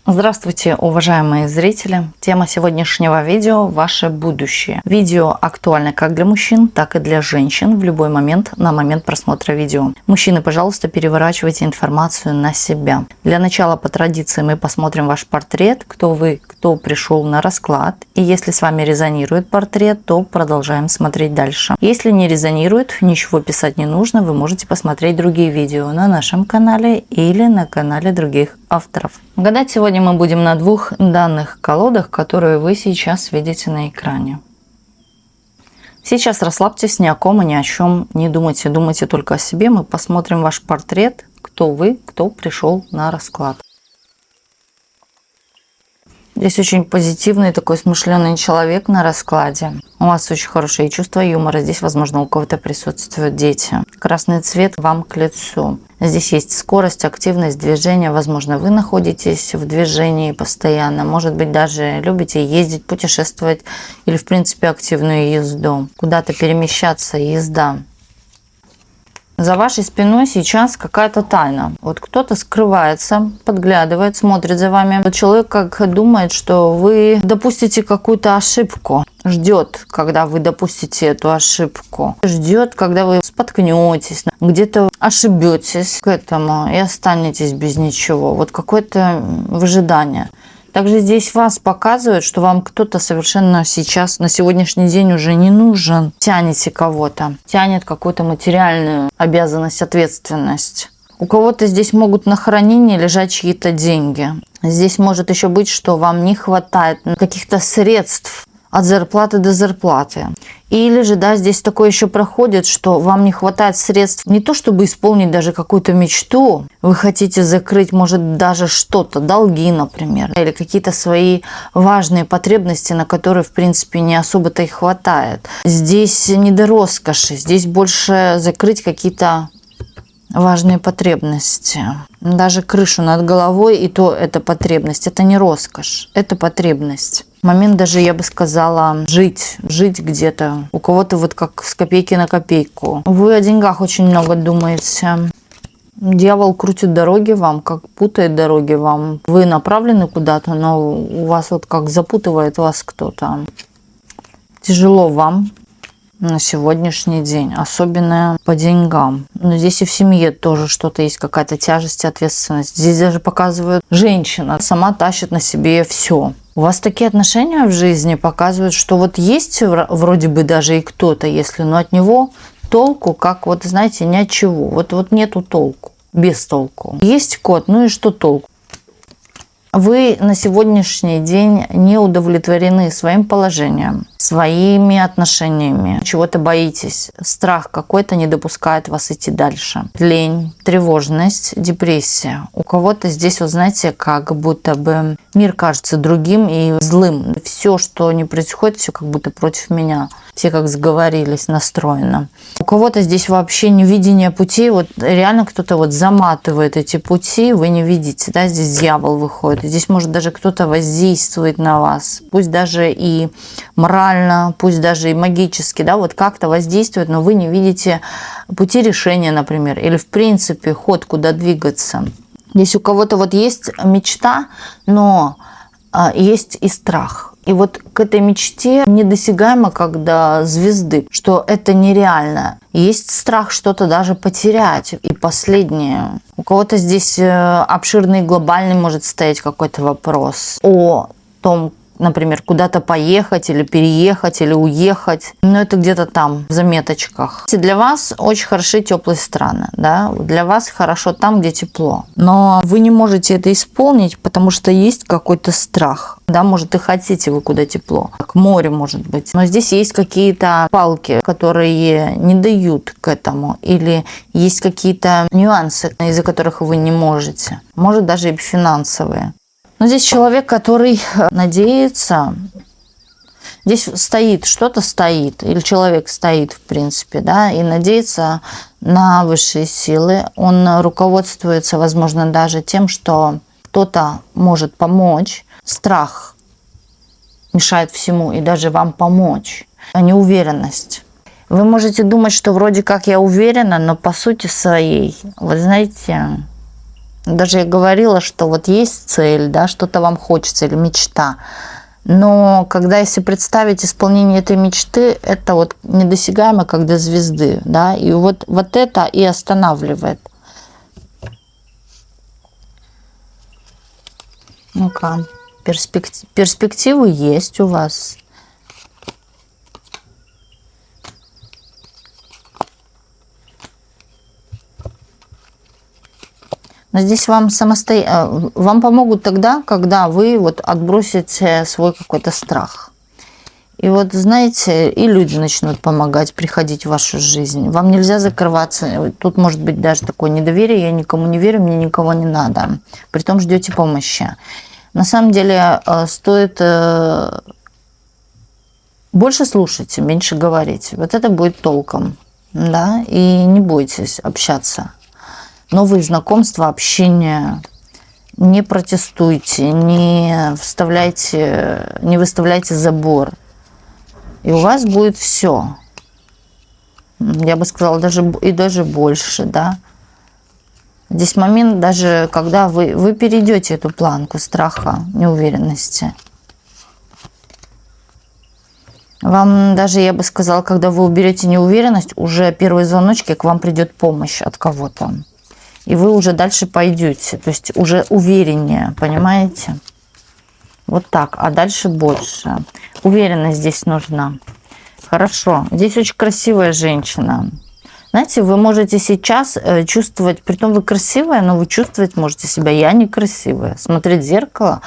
Здравствуйте, уважаемые зрители! Тема сегодняшнего видео – ваше будущее. Видео актуально как для мужчин, так и для женщин в любой момент на момент просмотра видео. Мужчины, пожалуйста, переворачивайте информацию на себя. Для начала, по традиции, мы посмотрим ваш портрет, кто вы, кто пришел на расклад. И если с вами резонирует портрет, то продолжаем смотреть дальше. Если не резонирует, ничего писать не нужно, вы можете посмотреть другие видео на нашем канале или на канале других авторов. Гадать сегодня мы будем на двух данных колодах, которые вы сейчас видите на экране. Сейчас расслабьтесь, ни о ком и ни о чем не думайте. Думайте только о себе. Мы посмотрим ваш портрет, кто вы, кто пришел на расклад. Здесь очень позитивный, такой смышленый человек на раскладе. У вас очень хорошее чувство юмора. Здесь, возможно, у кого-то присутствуют дети. Красный цвет вам к лицу. Здесь есть скорость, активность, движение. Возможно, вы находитесь в движении постоянно. Может быть, даже любите ездить, путешествовать или, в принципе, активную езду. Куда-то перемещаться, езда. За вашей спиной сейчас какая-то тайна. Вот кто-то скрывается, подглядывает, смотрит за вами. Вот человек как думает, что вы допустите какую-то ошибку. Ждет, когда вы допустите эту ошибку. Ждет, когда вы споткнетесь, где-то ошибетесь к этому и останетесь без ничего. Вот какое-то выжидание. Также здесь вас показывают, что вам кто-то совершенно сейчас, на сегодняшний день уже не нужен. Тянете кого-то, тянет какую-то материальную обязанность, ответственность. У кого-то здесь могут на хранении лежать чьи-то деньги. Здесь может еще быть, что вам не хватает каких-то средств от зарплаты до зарплаты. Или же, да, здесь такое еще проходит, что вам не хватает средств не то, чтобы исполнить даже какую-то мечту, вы хотите закрыть, может, даже что-то, долги, например, или какие-то свои важные потребности, на которые, в принципе, не особо-то и хватает. Здесь не до роскоши, здесь больше закрыть какие-то важные потребности. Даже крышу над головой, и то это потребность. Это не роскошь, это потребность. Момент даже, я бы сказала, жить где-то. У кого-то вот как с копейки на копейку. Вы о деньгах очень много думаете. Дьявол крутит дороги вам, как путает дороги вам. Вы направлены куда-то, но у вас вот как запутывает вас кто-то. Тяжело вам на сегодняшний день, особенно по деньгам. Но здесь и в семье тоже что-то есть, какая-то тяжесть и ответственность. Здесь даже показывают, женщина сама тащит на себе все. У вас такие отношения в жизни показывают, что вот есть вроде бы даже и кто-то, если, но от него толку, как вот, знаете, ни от чего. Вот нету толку, без толку. Есть кот, ну и что толку? Вы на сегодняшний день не удовлетворены своим положением, своими отношениями, чего-то боитесь. Страх какой-то не допускает вас идти дальше. Лень, тревожность, депрессия. У кого-то здесь, вот знаете, как будто бы мир кажется другим и злым. Все, что не происходит, все как будто против меня. Все как сговорились, настроено. У кого-то здесь вообще невидение путей. Вот реально кто-то вот заматывает эти пути, вы не видите, да, здесь дьявол выходит. Здесь может даже кто-то воздействовать на вас, пусть даже и морально, пусть даже и магически, да, вот как-то воздействует, но вы не видите пути решения, например, или в принципе ход, куда двигаться. Здесь у кого-то вот есть мечта, но есть и страх. И вот к этой мечте недосягаемо, как до звезды, что это нереально. Есть страх что-то даже потерять. И последнее. У кого-то здесь обширный, глобальный может стоять какой-то вопрос о том, например, куда-то поехать или переехать или уехать. Но это где-то там, в заметочках. Для вас очень хороши теплые страны. Да? Для вас хорошо там, где тепло. Но вы не можете это исполнить, потому что есть какой-то страх. Да, может, и хотите вы куда тепло. К морю, может быть. Но здесь есть какие-то палки, которые не дают к этому. Или есть какие-то нюансы, из-за которых вы не можете. Может, даже и финансовые. Но здесь человек, который надеется, здесь стоит, что-то стоит, или человек стоит, в принципе, да, и надеется на высшие силы. Он руководствуется, возможно, даже тем, что кто-то может помочь. Страх мешает всему, и даже вам помочь, а неуверенность. Вы можете думать, что вроде как я уверена, но по сути своей, вы знаете, Даже я говорила, что вот есть цель, да, что-то вам хочется или мечта. Но когда если представить исполнение этой мечты, это вот недосягаемо, как до звезды, да, и вот это и останавливает. Ну-ка, перспективы есть у вас. Но здесь вам вам помогут тогда, когда вы вот отбросите свой какой-то страх. И вот, знаете, и люди начнут помогать, приходить в вашу жизнь. Вам нельзя закрываться. Тут может быть даже такое недоверие. Я никому не верю, мне никого не надо. Притом ждете помощи. На самом деле стоит больше слушать, меньше говорить. Вот это будет толком. Да? И не бойтесь общаться. Новые знакомства, общение. Не протестуйте, не выставляйте забор. И у вас будет все. Я бы сказала, даже больше, да. Здесь момент даже, когда вы перейдете эту планку страха, неуверенности. Вам даже, я бы сказала, когда вы уберете неуверенность, уже первые звоночки, к вам придет помощь от кого-то. И вы уже дальше пойдете, то есть уже увереннее, понимаете? Вот так, а дальше больше. Уверенность здесь нужна. Хорошо, здесь очень красивая женщина. Знаете, вы можете сейчас чувствовать, притом вы красивая, но вы чувствовать можете себя, я некрасивая. Смотреть в зеркало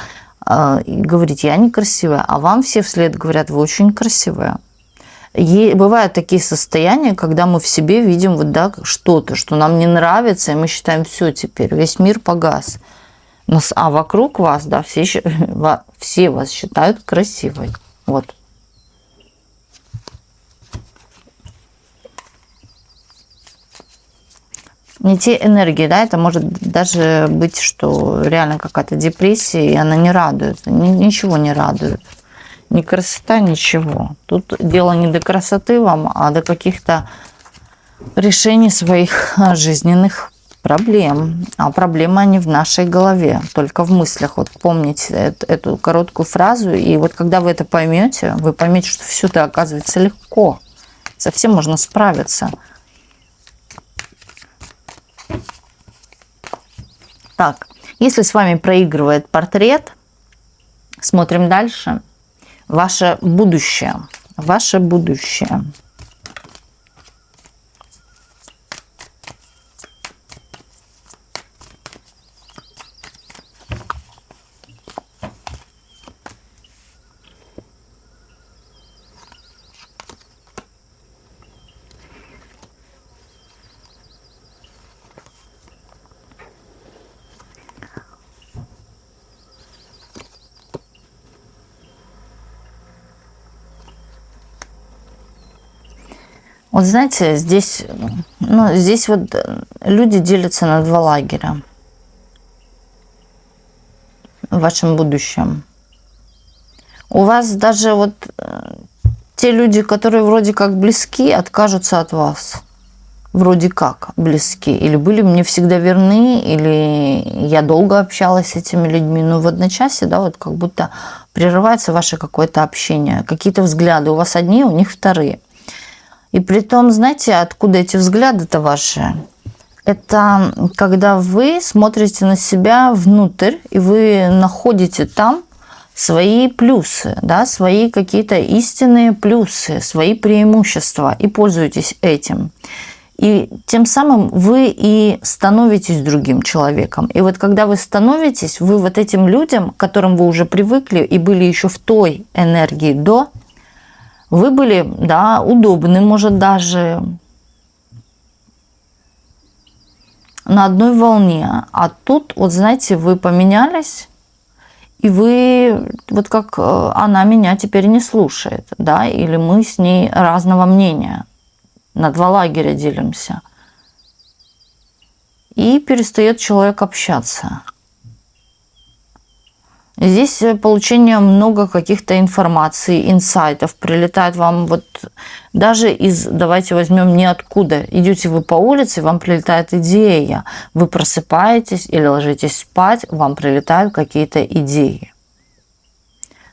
и говорить, я некрасивая, а вам все вслед говорят, вы очень красивая. И бывают такие состояния, когда мы в себе видим вот, да, что-то, что нам не нравится, и мы считаем, все теперь, весь мир погас. А вокруг вас, да, все вас считают красивой. Вот. Не те энергии, да, это может даже быть, что реально какая-то депрессия, и она не радует, ничего не радует. Ни красота, ничего. Тут дело не до красоты вам, а до каких-то решений своих жизненных проблем. А проблемы они в нашей голове, только в мыслях. Вот помните эту короткую фразу, и вот когда вы это поймете, вы поймете, что все это оказывается легко. Совсем можно справиться. Так, если с вами проигрывает портрет, смотрим дальше. Ваше будущее. Ваше будущее. Вот знаете, здесь вот люди делятся на два лагеря в вашем будущем. У вас даже вот те люди, которые вроде как близки, откажутся от вас. Вроде как близки. Или были мне всегда верны, или я долго общалась с этими людьми. Но в одночасье, да, вот как будто прерывается ваше какое-то общение. Какие-то взгляды у вас одни, у них вторые. И при том, знаете, откуда эти взгляды-то ваши? Это когда вы смотрите на себя внутрь, и вы находите там свои плюсы, да, свои какие-то истинные плюсы, свои преимущества, и пользуетесь этим. И тем самым вы и становитесь другим человеком. И вот когда вы становитесь, вы вот этим людям, к которым вы уже привыкли и были еще в той энергии до, вы были, да, удобны, может, даже на одной волне. А тут, вот знаете, вы поменялись, и вы, вот как она меня теперь не слушает, да, или мы с ней разного мнения. На два лагеря делимся. И перестает человек общаться. Здесь получение много каких-то информаций, инсайтов прилетает вам вот даже из, давайте возьмем ниоткуда. Идете вы по улице, вам прилетает идея. Вы просыпаетесь или ложитесь спать, вам прилетают какие-то идеи.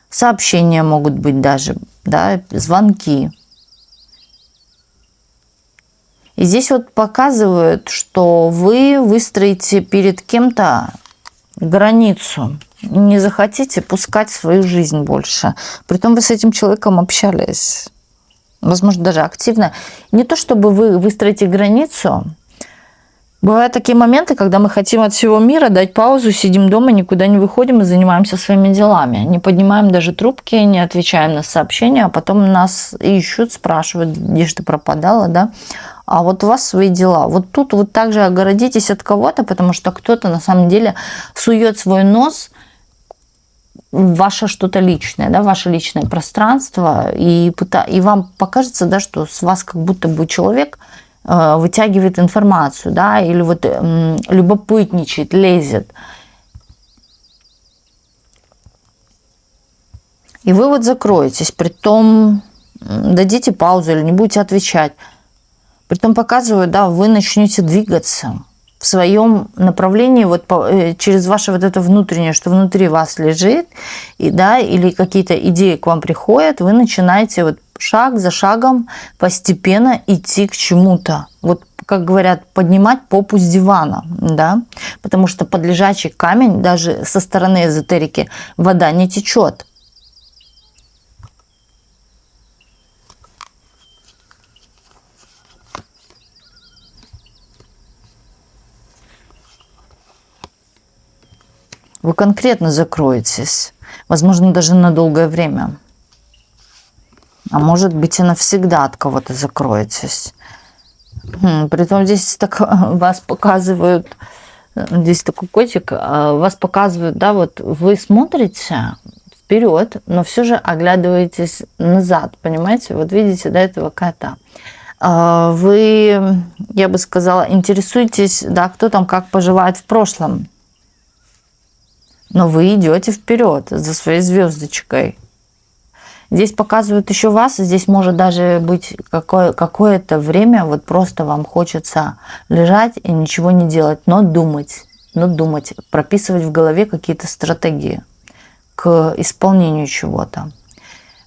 Сообщения могут быть даже, да, звонки. И здесь вот показывают, что вы выстроите перед кем-то границу. Не захотите пускать в свою жизнь больше. Притом вы с этим человеком общались. Возможно, даже активно. Не то, чтобы вы выстроите границу. Бывают такие моменты, когда мы хотим от всего мира дать паузу, сидим дома, никуда не выходим и занимаемся своими делами. Не поднимаем даже трубки, не отвечаем на сообщения, а потом нас ищут, спрашивают, где же ты пропадала, да? А вот у вас свои дела. Вот тут вот также огородитесь от кого-то, потому что кто-то на самом деле сует свой нос в ваше что-то личное, да, ваше личное пространство, и вам покажется, да, что с вас как будто бы человек вытягивает информацию, да, или вот любопытничает, лезет. И вы вот закроетесь, притом дадите паузу или не будете отвечать. Притом показывают, да, вы начнете двигаться в своем направлении вот через ваше вот это внутреннее, что внутри вас лежит, и, да, или какие-то идеи к вам приходят, вы начинаете вот шаг за шагом постепенно идти к чему-то. Вот, как говорят, поднимать попу с дивана, да, потому что под лежачий камень даже со стороны эзотерики вода не течет. Вы конкретно закроетесь, возможно, даже на долгое время. А может быть, и навсегда от кого-то закроетесь. Притом здесь так вас показывают, здесь такой котик, вас показывают, да, вот вы смотрите вперед, но все же оглядываетесь назад, понимаете? Вот видите, да, этого кота. Вы, я бы сказала, интересуетесь, да, кто там как поживает в прошлом. Но вы идете вперед за своей звездочкой. Здесь показывают еще вас, здесь может даже быть какое-то время, вот просто вам хочется лежать и ничего не делать, но думать, прописывать в голове какие-то стратегии к исполнению чего-то.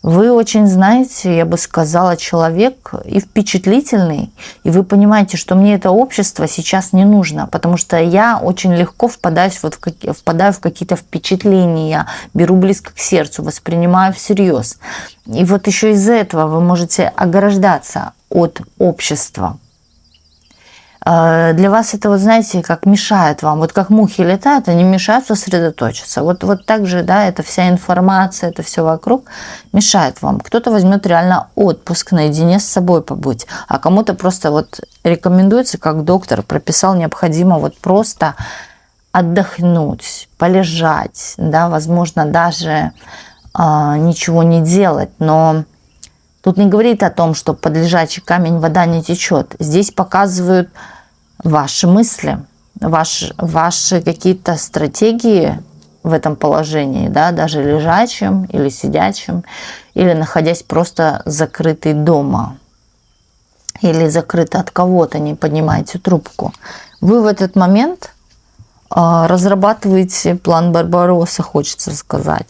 Вы очень, знаете, я бы сказала, человек и впечатлительный, и вы понимаете, что мне это общество сейчас не нужно, потому что я очень легко впадаю в какие-то впечатления, беру близко к сердцу, воспринимаю всерьез. И вот еще из-за этого вы можете ограждаться от общества. Для вас это, вот знаете, как мешает вам. Вот как мухи летают, они мешают сосредоточиться. Вот так же, да, эта вся информация, это все вокруг мешает вам. Кто-то возьмет реально отпуск, наедине с собой побыть, а кому-то просто вот рекомендуется, как доктор прописал, необходимо вот просто отдохнуть, полежать, да, возможно, даже ничего не делать, но тут не говорит о том, что под лежачий камень вода не течет. Здесь показывают ваши мысли, ваши какие-то стратегии в этом положении, да, даже лежачим или сидячим, или находясь просто закрытый дома, или закрыто от кого-то, не поднимаете трубку. Вы в этот момент разрабатываете план Барбаросса, хочется сказать.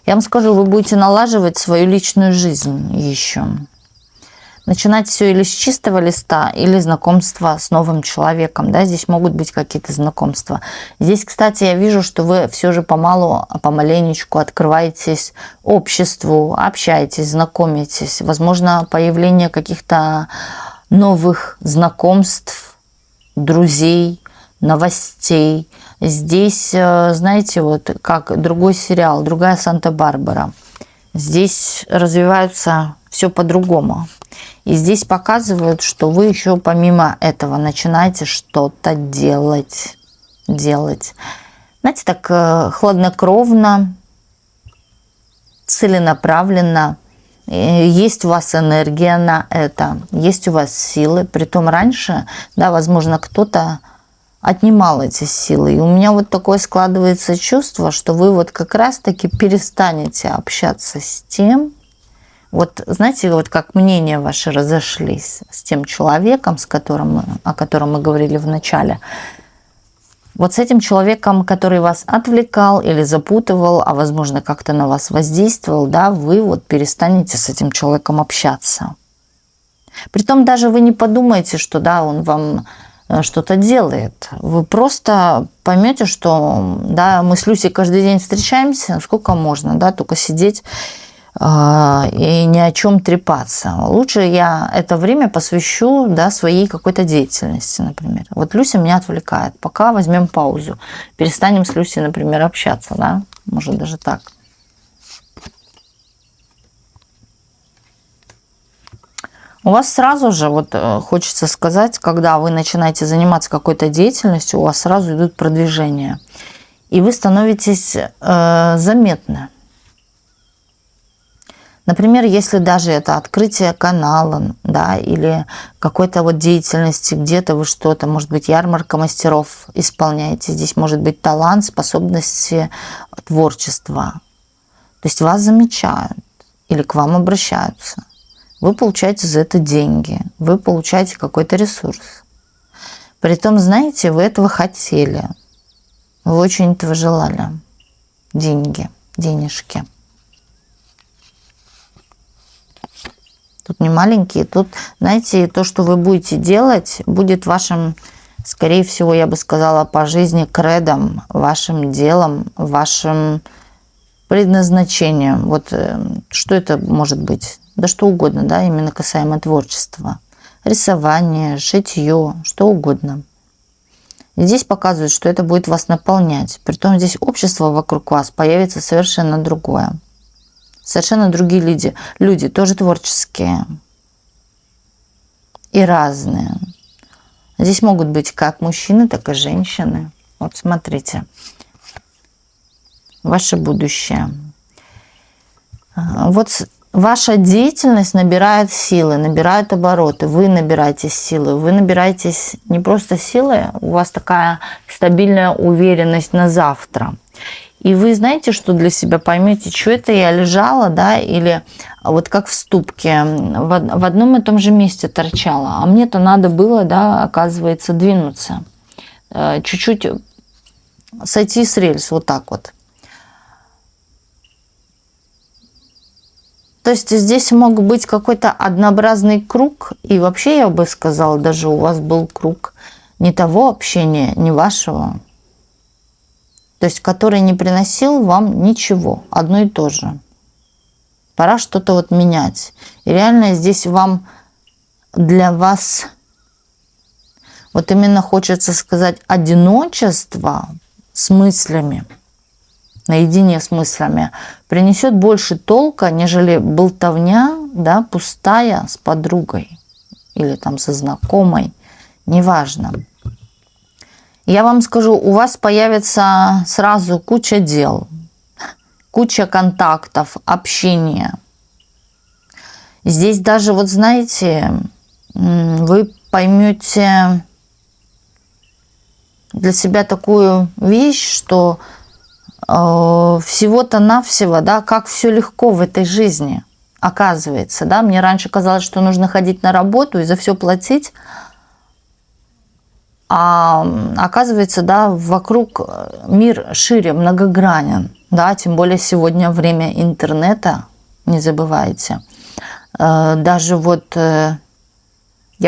Я вам скажу, вы будете налаживать свою личную жизнь еще. Начинать все или с чистого листа, или знакомство с новым человеком. Да? Здесь могут быть какие-то знакомства. Здесь, кстати, я вижу, что вы все же помаленечку открываетесь обществу, общаетесь, знакомитесь. Возможно, появление каких-то новых знакомств, друзей, новостей. Здесь, знаете, вот как другой сериал, другая Санта-Барбара. Здесь развивается все по-другому. И здесь показывают, что вы еще помимо этого начинаете что-то делать. Знаете, так хладнокровно, целенаправленно. есть у вас энергия на это, есть у вас силы. Притом раньше, да, возможно, кто-то отнимал эти силы. И у меня вот такое складывается чувство, что вы вот как раз-таки перестанете общаться с тем, вот знаете, вот как мнения ваши разошлись с тем человеком, о котором мы говорили в начале. Вот с этим человеком, который вас отвлекал или запутывал, а возможно как-то на вас воздействовал, да, вы вот перестанете с этим человеком общаться. Притом даже вы не подумаете, что да, он вам что-то делает. Вы просто поймете, что да, мы с Люсей каждый день встречаемся, сколько можно, да, только сидеть и ни о чем трепаться. Лучше я это время посвящу, да, своей какой-то деятельности, например. Вот Люся меня отвлекает. Пока возьмем паузу. Перестанем с Люсей, например, общаться, да? Может, даже так. У вас сразу же, вот хочется сказать, когда вы начинаете заниматься какой-то деятельностью, у вас сразу идут продвижения. И вы становитесь заметны. Например, если даже это открытие канала, да, или какой-то вот деятельности, где-то вы что-то, может быть, ярмарка мастеров исполняете, здесь может быть талант, способности, творчество. То есть вас замечают или к вам обращаются. Вы получаете за это деньги, вы получаете какой-то ресурс. Притом, знаете, вы этого хотели, вы очень этого желали. Деньги, денежки. Тут не маленькие, тут, знаете, то, что вы будете делать, будет вашим, скорее всего, я бы сказала, по жизни кредом, вашим делом, вашим предназначением. Вот что это может быть? Да что угодно, да, именно касаемо творчества. Рисование, шитье, что угодно. И здесь показывают, что это будет вас наполнять. Притом здесь общество вокруг вас появится совершенно другое. Совершенно другие люди тоже творческие и разные. Здесь могут быть как мужчины, так и женщины. Вот смотрите, ваше будущее. Вот ваша деятельность набирает силы, набирает обороты. Вы набираетесь силы. Вы набираетесь не просто силы, у вас такая стабильная уверенность на завтра. И вы знаете, что для себя поймете, что это я лежала, да, или вот как в ступке, в одном и том же месте торчала. А мне-то надо было, да, оказывается, двинуться. Чуть-чуть сойти с рельс, вот так вот. То есть здесь мог быть какой-то однообразный круг, и вообще, я бы сказала, даже у вас был круг не того общения, не вашего. То есть, который не приносил вам ничего, одно и то же. Пора что-то вот менять. И реально здесь для вас, вот именно хочется сказать, одиночество с мыслями, наедине с мыслями, принесет больше толка, нежели болтовня, да, пустая с подругой или там со знакомой, неважно. Я вам скажу, у вас появится сразу куча дел, куча контактов, общения. Здесь даже, вот знаете, вы поймете для себя такую вещь, что всего-то навсего, да, как все легко в этой жизни оказывается. Да? Мне раньше казалось, что нужно ходить на работу и за все платить. А оказывается, да, вокруг мир шире, многогранен, да, тем более сегодня время интернета, не забывайте. Даже вот, я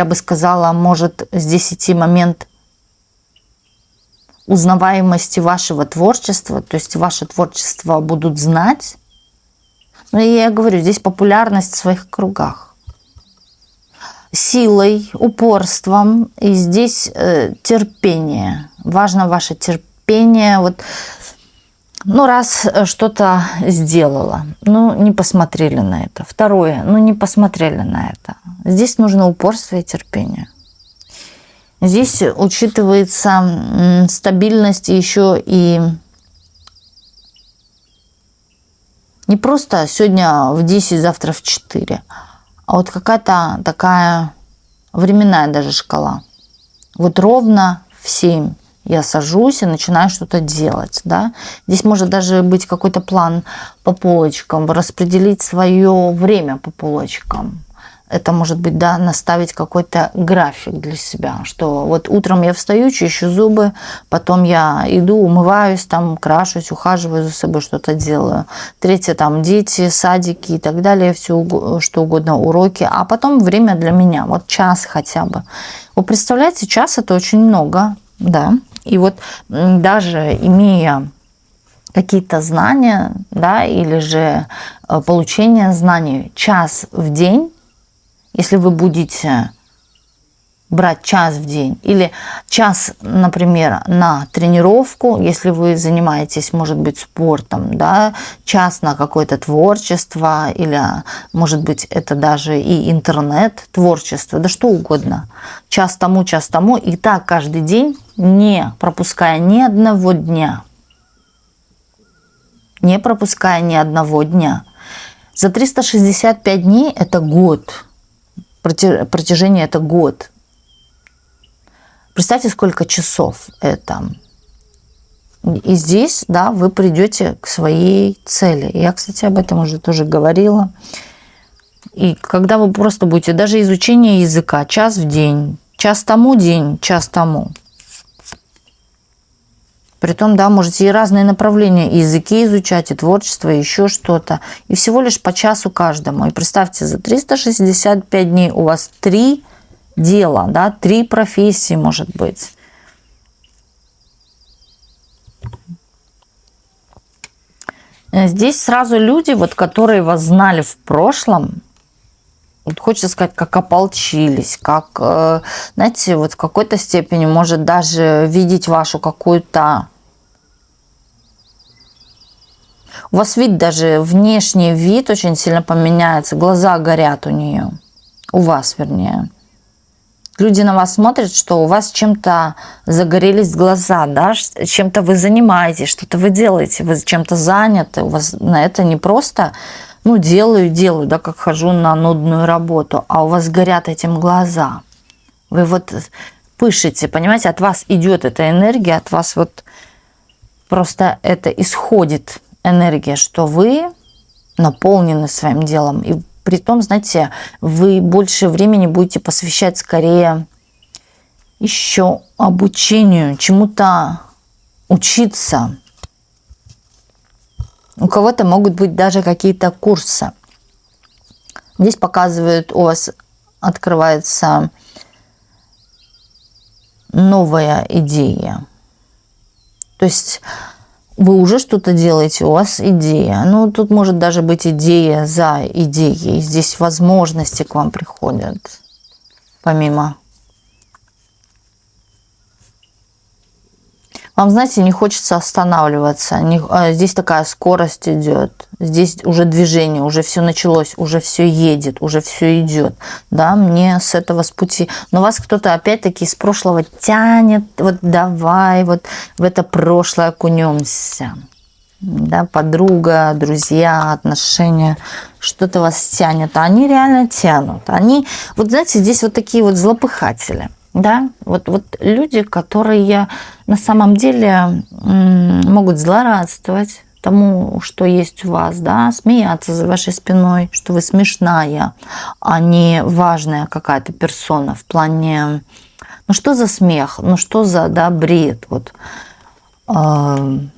бы сказала, может здесь идти момент узнаваемости вашего творчества, то есть ваше творчество будут знать. Ну, и я говорю, здесь популярность в своих кругах. Силой, упорством, и здесь терпение. Важно ваше терпение. Вот, ну, раз что-то сделала, ну, не посмотрели на это. Второе, ну, не посмотрели на это. Здесь нужно упорство и терпение. Здесь учитывается стабильность еще и Не просто сегодня в 10, завтра в 4, а вот какая-то такая временная даже шкала. Вот ровно в 7 я сажусь и начинаю что-то делать, да. Здесь может даже быть какой-то план по полочкам, распределить свое время по полочкам. Это может быть, да, наставить какой-то график для себя, что вот утром я встаю, чищу зубы, потом я иду, умываюсь, там, крашусь, ухаживаю за собой, что-то делаю. Третье, там, дети, садики и так далее, все что угодно, уроки. А потом время для меня, вот час хотя бы. Вы представляете, час это очень много, да. И вот даже имея какие-то знания, да, или же получение знаний час в день, если вы будете брать час в день или час, например, на тренировку, если вы занимаетесь, может быть, спортом, да, час на какое-то творчество или, может быть, это даже и интернет, творчество, да что угодно. Час тому, и так каждый день, не пропуская ни одного дня. Не пропуская ни одного дня. За 365 дней это год. Протяжение это год. Представьте, сколько часов это. И здесь, да, вы придете к своей цели. Я, кстати, об этом уже тоже говорила. И когда вы просто будете, даже изучение языка, час в день, час тому день, час тому. Притом, да, можете и разные направления, и языки изучать, и творчество, и еще что-то. И всего лишь по часу каждому. И представьте, за 365 дней у вас 3 дела, да, 3 профессии, может быть. Здесь сразу люди, вот, которые вас знали в прошлом, вот хочется сказать, как ополчились, как, знаете, вот в какой-то степени может даже видеть вашу какую-то... У вас вид, даже внешний вид очень сильно поменяется, глаза горят у нее, у вас, вернее. Люди на вас смотрят, что у вас чем-то загорелись глаза, да, чем-то вы занимаетесь, что-то вы делаете, вы чем-то заняты, у вас на это не просто, ну, делаю, да, как хожу на нудную работу, а у вас горят этим глаза. Вы вот пышете, понимаете, от вас идет эта энергия, от вас вот просто это исходит энергия, что вы наполнены своим делом. И при том, знаете, вы больше времени будете посвящать скорее еще обучению, чему-то учиться. У кого-то могут быть даже какие-то курсы. Здесь показывают, у вас открывается новая идея. То есть вы уже что-то делаете, у вас идея. Ну, тут может даже быть идея за идеей. Здесь возможности к вам приходят, помимо. Вам, знаете, не хочется останавливаться. Здесь такая скорость идет. Здесь уже движение, уже все началось, уже все едет, уже все идет. Да, мне с этого с пути. Но вас кто-то опять-таки из прошлого тянет. Вот давай вот в это прошлое окунемся. Да, подруга, друзья, отношения. Что-то вас тянет. А они реально тянут. Они, вот знаете, здесь вот такие вот злопыхатели. Да, вот люди, которые на самом деле могут злорадствовать тому, что есть у вас, да, смеяться за вашей спиной, что вы смешная, а не важная какая-то персона в плане, ну что за смех, ну что за, да, бред, вот. На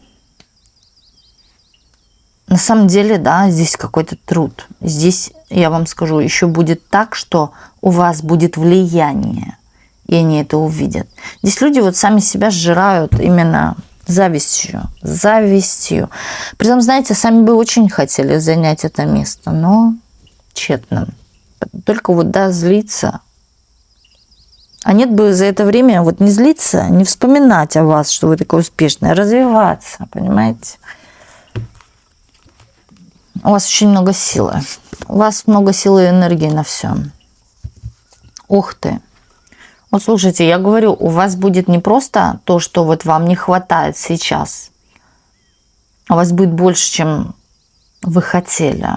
самом деле, да, здесь какой-то труд. Здесь, я вам скажу, еще будет так, что у вас будет влияние. И они это увидят. Здесь люди вот сами себя сжирают именно завистью. Притом, знаете, сами бы очень хотели занять это место, но тщетно. Только вот, да, злиться. А нет бы за это время вот не злиться, не вспоминать о вас, что вы такая успешная, а развиваться, понимаете? У вас очень много силы. У вас много силы и энергии на все. Ух ты. Вот слушайте, я говорю, у вас будет не просто то, что вот вам не хватает сейчас, а у вас будет больше, чем вы хотели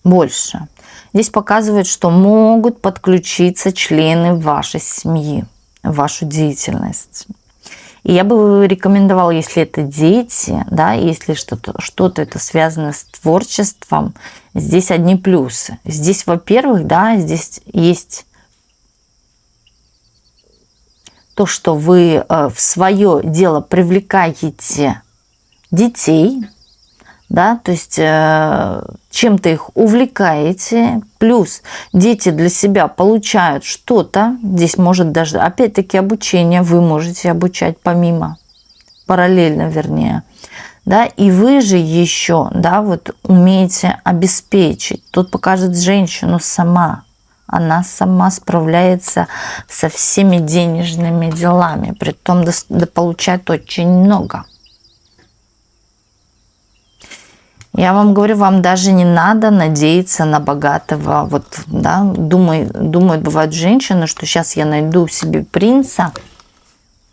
больше. Здесь показывает, что могут подключиться члены вашей семьи в вашу деятельность. И я бы рекомендовала, если это дети, да, если что-то это связано с творчеством, здесь одни плюсы. Здесь, во-первых, да, здесь есть то, что вы в свое дело привлекаете детей, да, то есть чем-то их увлекаете, плюс дети для себя получают что-то, здесь может даже, опять-таки, обучение, вы можете обучать помимо, параллельно, вернее, да, и вы же еще, да, вот умеете обеспечить. Тут покажет женщину сама, она сама справляется со всеми денежными делами, притом получает очень много. Я вам говорю, вам даже не надо надеяться на богатого. Вот, да, думают, бывают женщины, что сейчас я найду себе принца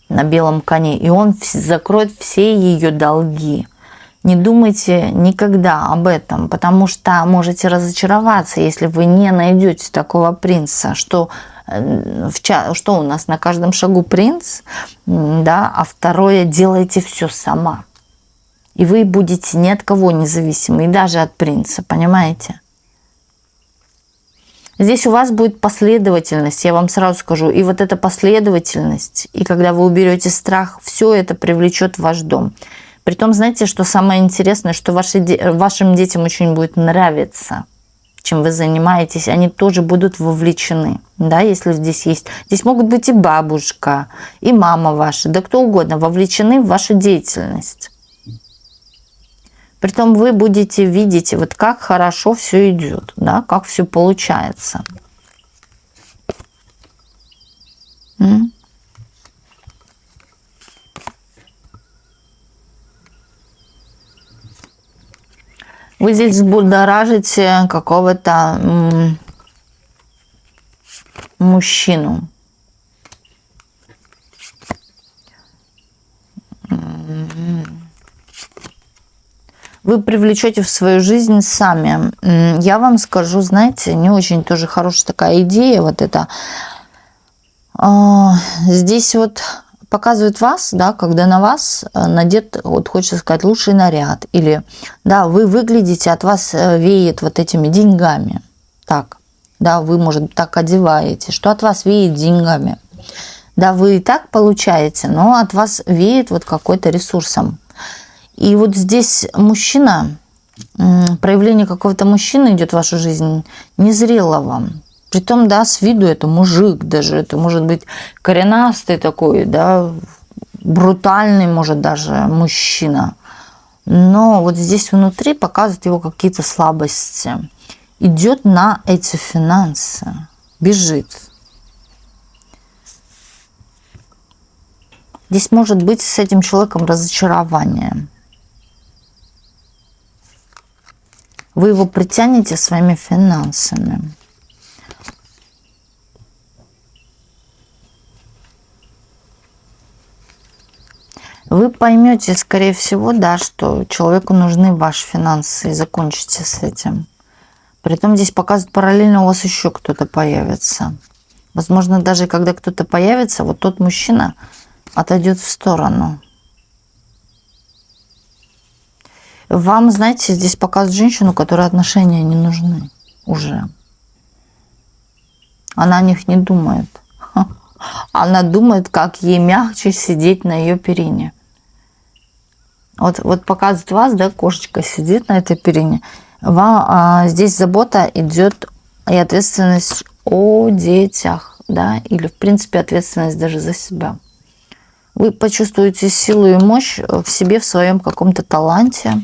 на белом коне, и он закроет все ее долги. Не думайте никогда об этом, потому что можете разочароваться, если вы не найдете такого принца, что у нас на каждом шагу принц, да, а второе, делайте все сама. И вы будете ни от кого независимы, и даже от принца, понимаете? Здесь у вас будет последовательность, я вам сразу скажу. И вот эта последовательность, и когда вы уберете страх, все это привлечет в ваш дом. Притом, знаете, что самое интересное, что вашим детям очень будет нравиться, чем вы занимаетесь. Они тоже будут вовлечены, да, если здесь есть. Здесь могут быть и бабушка, и мама ваша, да кто угодно, вовлечены в вашу деятельность. Притом вы будете видеть, вот как хорошо все идет, да, как все получается. Вы здесь будоражите какого-то мужчину. Вы привлечете в свою жизнь сами. Я вам скажу, знаете, не очень тоже хорошая такая идея вот это. Здесь вот показывает вас, да, когда на вас надет, вот хочется сказать, лучший наряд. Или, да, вы выглядите, от вас веет вот этими деньгами. Так, да, вы, может, так одеваете, что от вас веет деньгами. Да, вы и так получаете, но от вас веет вот какой-то ресурсом. И вот здесь мужчина, проявление какого-то мужчины идет в вашу жизнь, незрелого. Притом, да, с виду это мужик даже, это может быть коренастый такой, да, брутальный, может, даже мужчина. Но вот здесь внутри показывают его какие-то слабости. Идет на эти финансы, бежит. Здесь может быть с этим человеком разочарование. Вы его притянете своими финансами. Вы поймете, скорее всего, да, что человеку нужны ваши финансы, и закончите с этим. Притом здесь показывают, параллельно у вас еще кто-то появится. Возможно, даже когда кто-то появится, вот тот мужчина отойдет в сторону. Вам, знаете, здесь показывают женщину, которой отношения не нужны уже. Она о них не думает. Она думает, как ей мягче сидеть на ее перине. Вот показывает вас, да, кошечка сидит на этой перине. Вам, здесь забота идет и ответственность о детях, да, или, в принципе, ответственность даже за себя. Вы почувствуете силу и мощь в себе, в своем каком-то таланте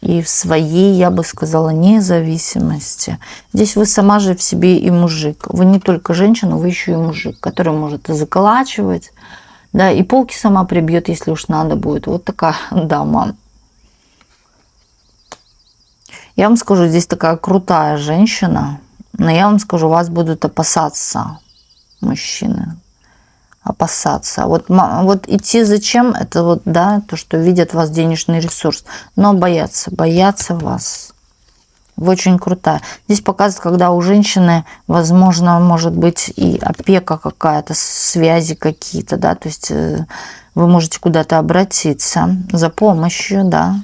и в своей, я бы сказала, независимости. Здесь вы сама же в себе и мужик. Вы не только женщина, вы еще и мужик, который может и заколачивать, да, и полки сама прибьет, если уж надо будет. Вот такая дама. Я вам скажу, здесь такая крутая женщина, но я вам скажу, вас будут опасаться мужчины. опасаться. Вот идти зачем? Это вот, да, то, что видят вас денежный ресурс. Но боятся вас. Вы очень крутая. Здесь показывает, когда у женщины, возможно, может быть и опека какая-то, связи какие-то, да, то есть вы можете куда-то обратиться за помощью, да,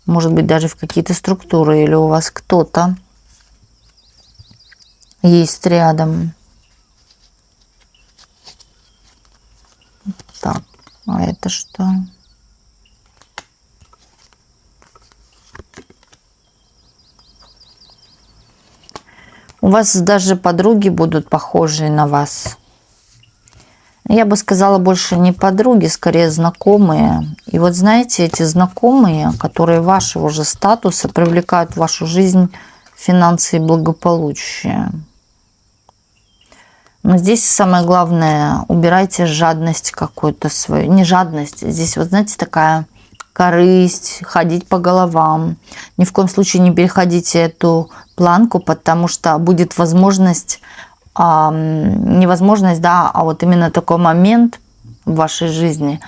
может быть, даже в какие-то структуры, или у вас кто-то есть рядом. Так, а это что? У вас даже подруги будут похожие на вас. Я бы сказала, больше не подруги, скорее знакомые. И вот знаете, эти знакомые, которые вашего же статуса, привлекают в вашу жизнь финансы и благополучие. Но здесь самое главное, убирайте жадность какую-то свою. Не жадность, здесь, вот знаете, такая корысть, ходить по головам. Ни в коем случае не переходите эту планку, потому что будет возможность, невозможность, да, а вот именно такой момент в вашей жизни,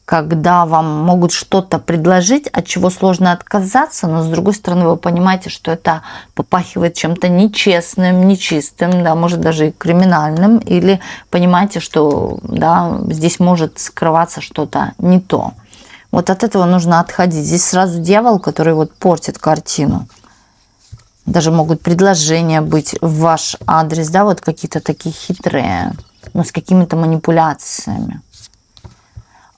когда вам могут что-то предложить, от чего сложно отказаться, но с другой стороны вы понимаете, что это попахивает чем-то нечестным, нечистым, да, может даже и криминальным, или понимаете, что, да, здесь может скрываться что-то не то. Вот от этого нужно отходить. Здесь сразу дьявол, который вот портит картину. Даже могут предложения быть в ваш адрес, да, вот какие-то такие хитрые, но с какими-то манипуляциями.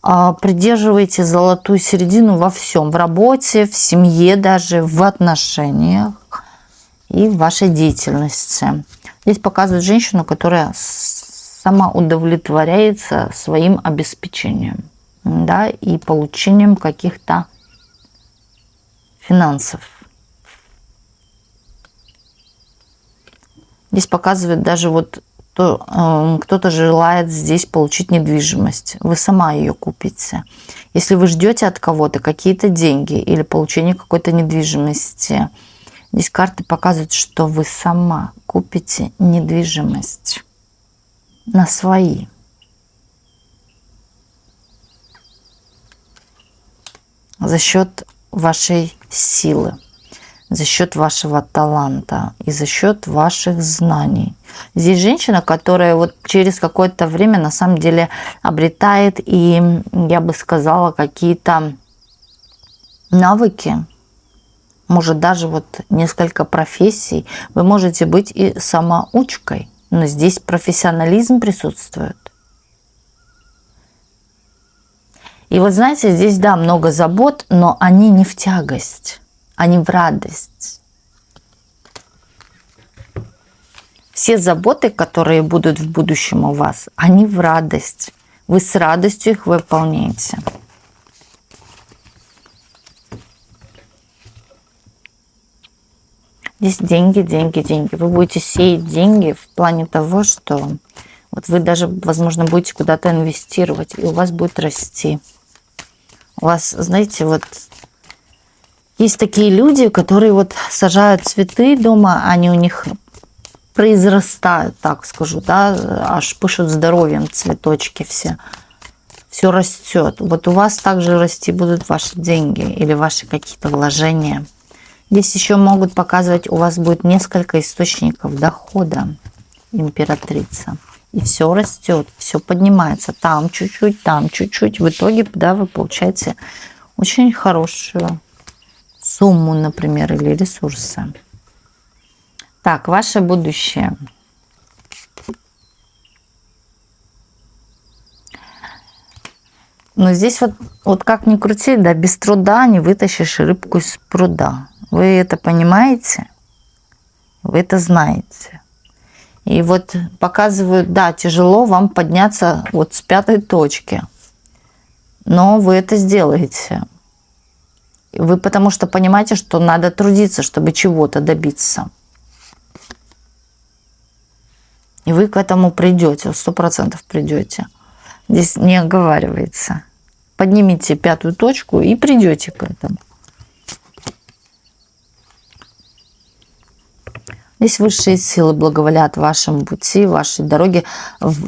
Придерживайте золотую середину во всем. В работе, в семье даже, в отношениях и в вашей деятельности. Здесь показывает женщину, которая сама удовлетворяется своим обеспечением, да, и получением каких-то финансов. Здесь показывает даже вот кто-то желает здесь получить недвижимость. Вы сама ее купите. Если вы ждете от кого-то какие-то деньги или получение какой-то недвижимости, здесь карты показывают, что вы сама купите недвижимость на свои. За счет вашей силы, за счет вашего таланта и за счет ваших знаний. Здесь женщина, которая вот через какое-то время на самом деле обретает и, я бы сказала, какие-то навыки, может даже вот несколько профессий. Вы можете быть и самоучкой, но здесь профессионализм присутствует. И вот знаете, здесь, да, много забот, но они не в тягость. Они в радость. Все заботы, которые будут в будущем у вас, они в радость. Вы с радостью их выполняете. Здесь деньги, деньги, деньги. Вы будете сеять деньги в плане того, что вот вы даже, возможно, будете куда-то инвестировать, и у вас будет расти. У вас, знаете, вот есть такие люди, которые вот сажают цветы дома, они у них произрастают, так скажу, да, аж пышут здоровьем цветочки все. Все растет. Вот у вас также расти будут ваши деньги или ваши какие-то вложения. Здесь еще могут показывать, у вас будет несколько источников дохода, императрица. И все растет, все поднимается. Там чуть-чуть, там чуть-чуть. В итоге, да, вы получаете очень хорошую сумму, например, или ресурсы. Так, ваше будущее. Но здесь вот как ни крути, да, без труда не вытащишь рыбку из пруда. Вы это понимаете? Вы это знаете. И вот показывают, да, тяжело вам подняться вот с 5-й точки. Но вы это сделаете. Вы потому что понимаете, что надо трудиться, чтобы чего-то добиться. И вы к этому придете, 100% придете. Здесь не оговаривается. Поднимите 5-ю точку и придете к этому. Здесь высшие силы благоволят вашему пути, вашей дороге.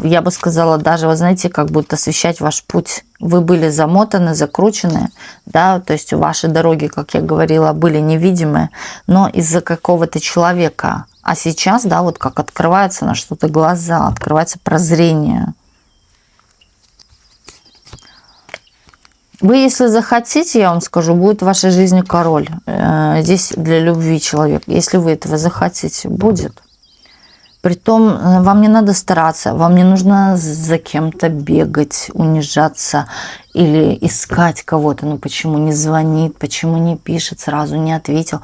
Я бы сказала, даже, вы знаете, как будто освещать ваш путь. Вы были замотаны, закручены, да, то есть ваши дороги, как я говорила, были невидимы, но из-за какого-то человека. А сейчас, да, вот как открываются на что-то глаза, открывается прозрение. Вы, если захотите, я вам скажу, будет в вашей жизни король. Здесь для любви человек. Если вы этого захотите, будет. Притом вам не надо стараться, вам не нужно за кем-то бегать, унижаться или искать кого-то. Ну почему не звонит, почему не пишет, сразу не ответил.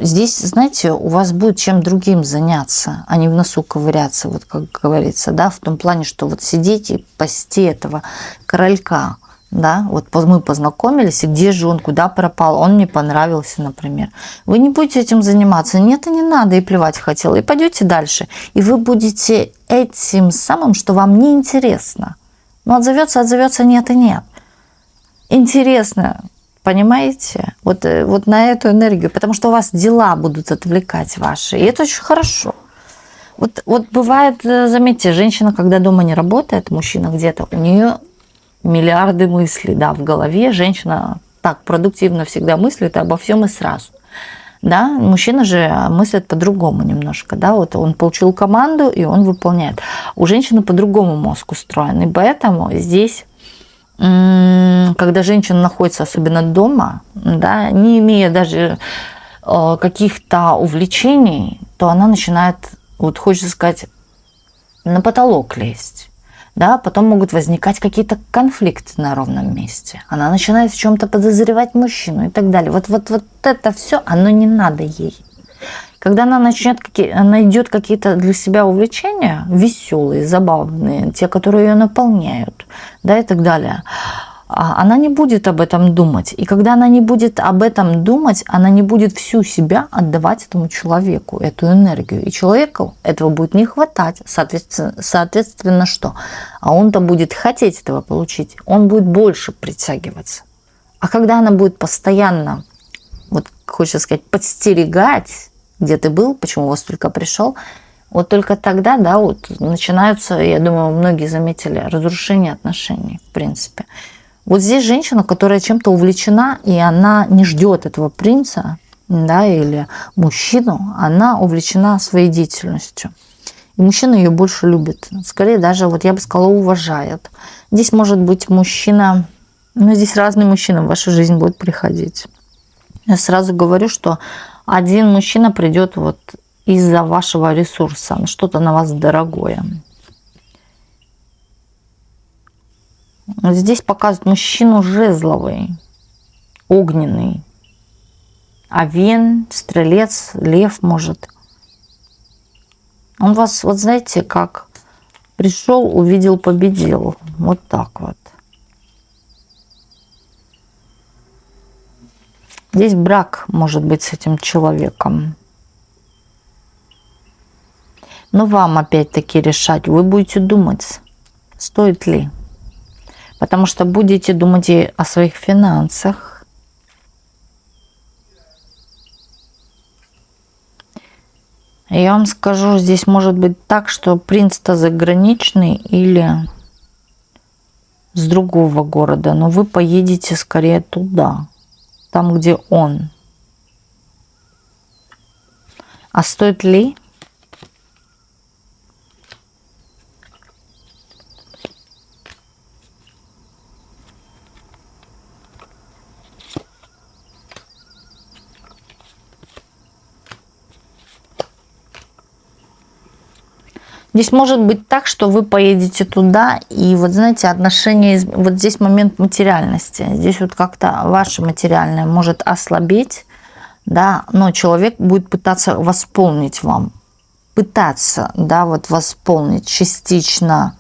Здесь, знаете, у вас будет чем другим заняться, а не в носу ковыряться, вот как говорится, да, в том плане, что вот сидеть и пасти этого королька. Да, вот мы познакомились, и где же он, куда пропал, он мне понравился, например. Вы не будете этим заниматься, нет, и не надо, и плевать хотела, и пойдете дальше. И вы будете этим самым, что вам не интересно. Ну, отзовется, нет и нет. Интересно, понимаете? Вот на эту энергию, потому что у вас дела будут отвлекать ваши, и это очень хорошо. Вот бывает, заметьте, женщина, когда дома не работает, мужчина где-то, у нее миллиарды мыслей, да, в голове. Женщина так продуктивно всегда мыслит обо всем и сразу. Да, мужчина же мыслит по-другому немножко, да, вот он получил команду, и он выполняет. У женщины по-другому мозг устроен, и поэтому здесь, когда женщина находится особенно дома, да, не имея даже каких-то увлечений, то она начинает, вот хочется сказать, на потолок лезть. Да, потом могут возникать какие-то конфликты на ровном месте. Она начинает в чем-то подозревать мужчину и так далее. Вот это все, оно не надо ей. Когда она найдет какие-то для себя увлечения, веселые, забавные, те, которые ее наполняют, да, и так далее, она не будет об этом думать. И когда она не будет об этом думать, она не будет всю себя отдавать этому человеку, эту энергию. И человеку этого будет не хватать. Соответственно, что? А он-то будет хотеть этого получить. Он будет больше притягиваться. А когда она будет постоянно, вот хочется сказать, подстерегать, где ты был, почему у вас только пришел, вот только тогда, да, вот начинаются, я думаю, многие заметили, разрушение отношений, в принципе. Вот здесь женщина, которая чем-то увлечена, и она не ждет этого принца, да, или мужчину, она увлечена своей деятельностью. И мужчина ее больше любит. Скорее даже, вот я бы сказала, уважает. Здесь может быть мужчина, ну, здесь разные мужчины в вашу жизнь будут приходить. Я сразу говорю, что один мужчина придет вот из-за вашего ресурса, что-то на вас дорогое. Здесь показывают мужчину жезловый, огненный. Овен, стрелец, лев, может. Он вас, вот знаете, как пришел, увидел, победил. Вот так вот. Здесь брак может быть с этим человеком. Но вам опять-таки решать. Вы будете думать, стоит ли. Потому что будете думать и о своих финансах. Я вам скажу, здесь может быть так, что принц-то заграничный или с другого города, но вы поедете скорее туда, там, где он. А стоит ли? Здесь может быть так, что вы поедете туда, и вот знаете, отношения, вот здесь момент материальности. Здесь вот как-то ваше материальное может ослабеть, да, но человек будет пытаться восполнить вам. Пытаться, да, вот восполнить частично,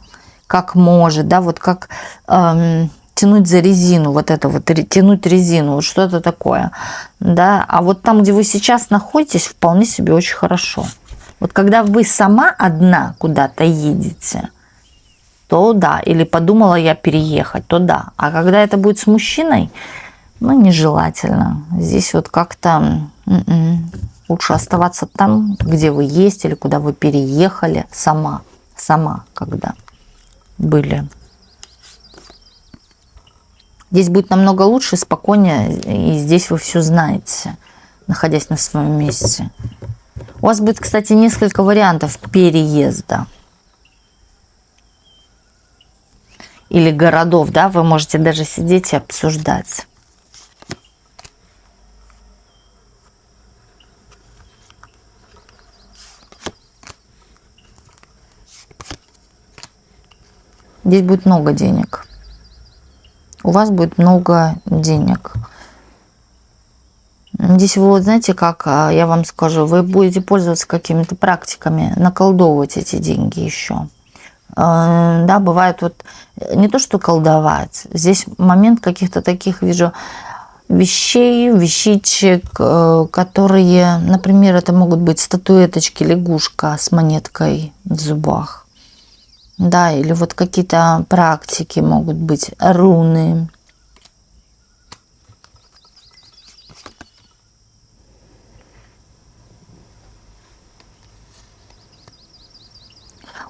как может, да, вот как тянуть за резину, вот это вот, тянуть резину, вот что-то такое, да. А вот там, где вы сейчас находитесь, вполне себе очень хорошо. Вот когда вы сама одна куда-то едете, то да. Или подумала я переехать, то да. А когда это будет с мужчиной, ну, нежелательно. Здесь вот как-то Лучше оставаться там, где вы есть или куда вы переехали сама, когда были. Здесь будет намного лучше, спокойнее, и здесь вы все знаете, находясь на своем месте. У вас будет, кстати, несколько вариантов переезда. Или городов, да, вы можете даже сидеть и обсуждать. Здесь будет много денег. У вас будет много денег. Здесь вы, вот знаете, как я вам скажу, вы будете пользоваться какими-то практиками, наколдовывать эти деньги еще. Да, бывает вот не то, что колдовать. Здесь момент каких-то таких, вижу, вещей, вещичек, которые, например, это могут быть статуэточки, лягушка с монеткой в зубах. Да, или вот какие-то практики могут быть, руны.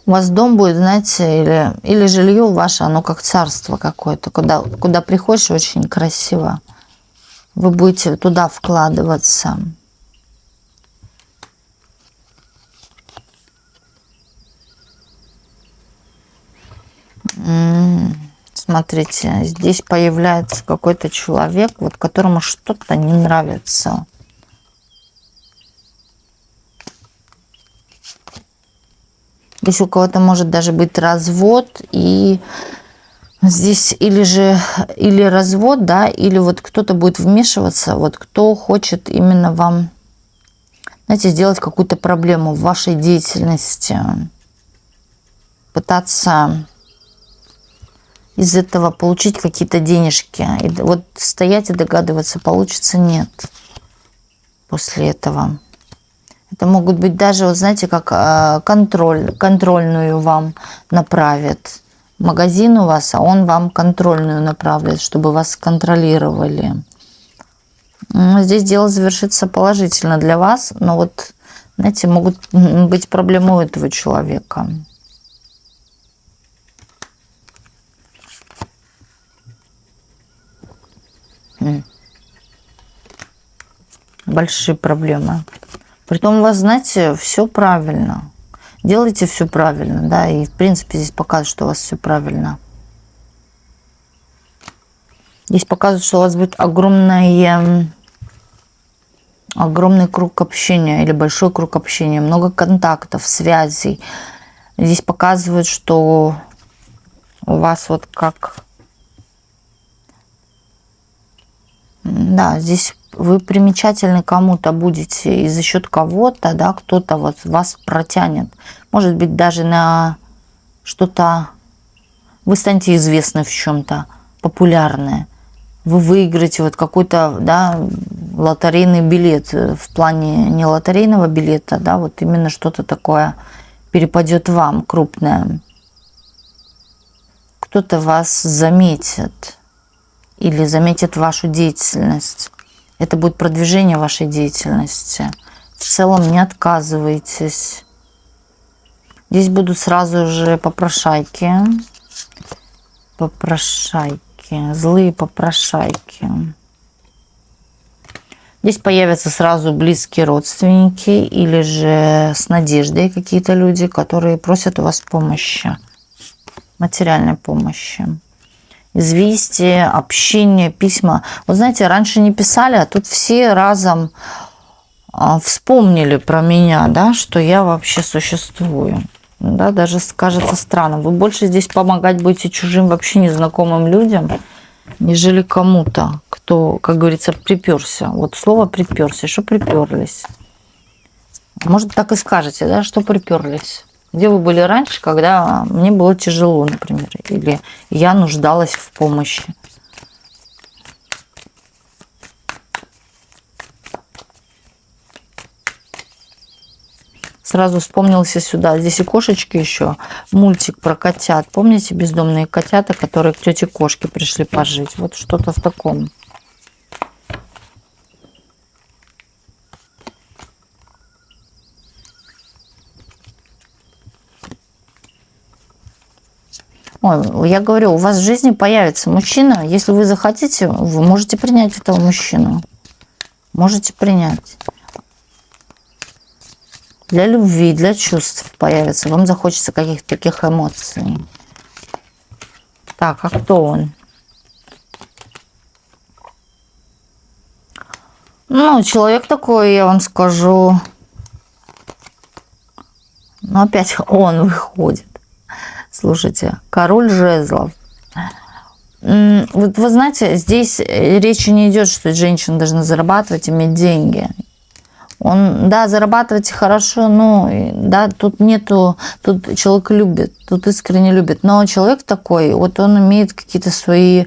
У вас дом будет, знаете, или жилье ваше, оно как царство какое-то, куда приходишь, очень красиво. Вы будете туда вкладываться. Смотрите, здесь появляется какой-то человек, вот которому что-то не нравится. Здесь у кого-то может даже быть развод, и здесь или развод, да, или вот кто-то будет вмешиваться, вот кто хочет именно вам, знаете, сделать какую-то проблему в вашей деятельности, пытаться из этого получить какие-то денежки. И вот стоять и догадываться, получится, нет, после этого. Это могут быть даже, вот знаете, как контрольную вам направят. Магазин у вас, а он вам контрольную направит, чтобы вас контролировали. Здесь дело завершится положительно для вас, но вот, знаете, могут быть проблемы у этого человека. Большие проблемы. Притом у вас, знаете, все правильно. Делайте все правильно, да, и в принципе здесь показывает, что у вас все правильно. Здесь показывает, что у вас будет огромный круг общения или большой круг общения, много контактов, связей. Здесь показывает, что у вас вот как... Да, здесь вы примечательны кому-то будете, и за счет кого-то, да, кто-то вот вас протянет. Может быть, даже на что-то... Вы станете известны в чем-то, популярны. Вы выиграете вот какой-то, да, лотерейный билет. В плане не лотерейного билета, да, вот именно что-то такое перепадет вам крупное. Кто-то вас заметит или заметит вашу деятельность. Это будет продвижение вашей деятельности. В целом не отказывайтесь. Здесь будут сразу же попрошайки. Попрошайки. Злые попрошайки. Здесь появятся сразу близкие родственники или же с надеждой какие-то люди, которые просят у вас помощи. Материальной помощи. Известия, общение, письма. Вот знаете, раньше не писали, а тут все разом вспомнили про меня, да, что я вообще существую. Да, даже кажется странным. Вы больше здесь помогать будете чужим, вообще незнакомым людям, нежели кому-то, кто, как говорится, приперся. Вот слово приперся. Что приперлись? Может, так и скажете, да, что приперлись. Где вы были раньше, когда мне было тяжело, например, или я нуждалась в помощи. Сразу вспомнился сюда. Здесь и кошечки еще. Мультик про котят. Помните, бездомные котята, которые к тете кошке пришли пожить? Вот что-то в таком. Ой, я говорю, у вас в жизни появится мужчина. Если вы захотите, вы можете принять этого мужчину. Можете принять. Для любви, для чувств появится. Вам захочется каких-то таких эмоций. Так, а кто он? Ну, человек такой, я вам скажу. Но опять он выходит. Слушайте, король жезлов. Вот вы знаете, здесь речи не идет, что женщина должна зарабатывать, иметь деньги. Он, да, зарабатывать хорошо, но да, тут нету, тут человек любит, тут искренне любит. Но человек такой, вот он имеет какие-то свои,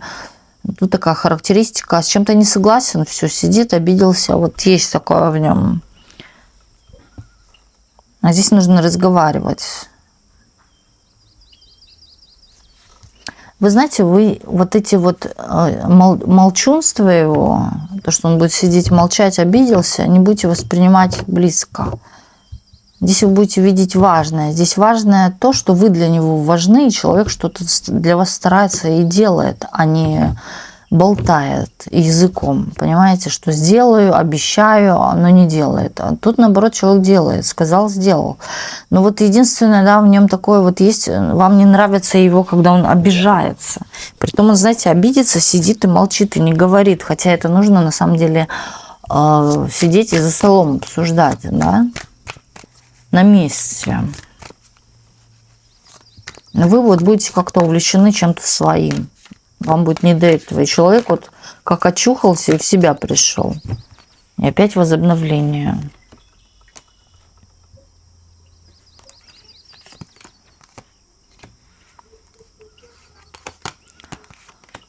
тут такая характеристика, с чем-то не согласен, все, сидит, обиделся, вот есть такое в нем. А здесь нужно разговаривать. Вы знаете, вы вот эти вот молчунства его, то, что он будет сидеть, молчать, обиделся, не будете воспринимать близко. Здесь вы будете видеть важное. Здесь важное то, что вы для него важны, и человек что-то для вас старается и делает, а не болтает языком. Понимаете, что сделаю, обещаю, но не делает. А тут, наоборот, человек делает. Сказал, сделал. Но вот единственное, да, в нем такое вот есть, вам не нравится его, когда он обижается. Притом он, знаете, обидится, сидит и молчит, и не говорит. Хотя это нужно, на самом деле, сидеть и за столом обсуждать, да, на месте. Вы вот будете как-то увлечены чем-то своим. Вам будет не до этого. И человек вот как очухался и в себя пришел. И опять возобновление.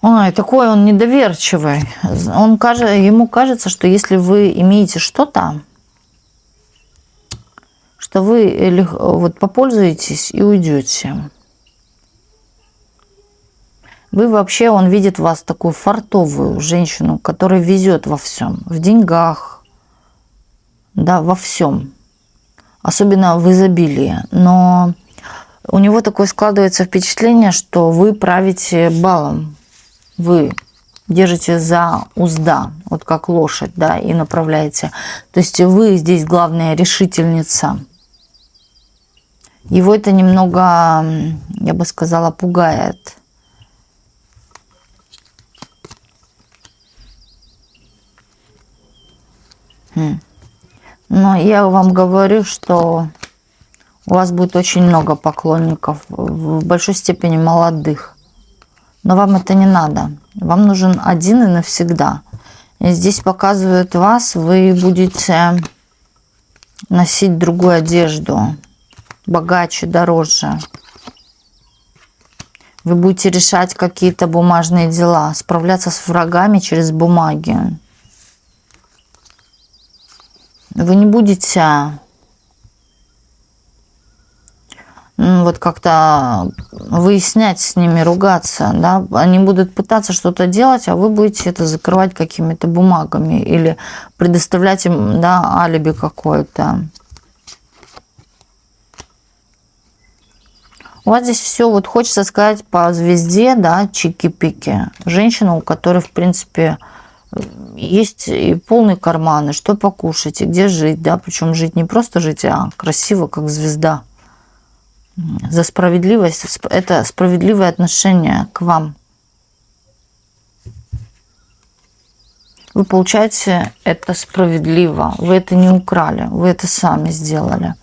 Ой, такой он недоверчивый. Ему кажется, что если вы имеете что-то, что вы вот попользуетесь и уйдете. Вы вообще, он видит вас такую фартовую женщину, которая везет во всем, в деньгах, да, во всем, особенно в изобилии. Но у него такое складывается впечатление, что вы правите балом, вы держите за узда, вот как лошадь, да, и направляете. То есть вы здесь главная решительница. Его это немного, я бы сказала, пугает. Но я вам говорю, что у вас будет очень много поклонников, в большой степени молодых. Но вам это не надо. Вам нужен один и навсегда. И здесь показывают вас, вы будете носить другую одежду, богаче, дороже. Вы будете решать какие-то бумажные дела, справляться с врагами через бумаги. Вы не будете вот как-то выяснять с ними, ругаться, да? Они будут пытаться что-то делать, а вы будете это закрывать какими-то бумагами или предоставлять им, да, алиби какое-то. У вас здесь все, вот хочется сказать по звезде, да, чики-пики. Женщина, у которой, в принципе, есть и полные карманы, что покушать, и где жить, да, причем жить не просто жить, а красиво, как звезда. За справедливость, это справедливое отношение к вам. Вы получаете это справедливо, вы это не украли, вы это сами сделали.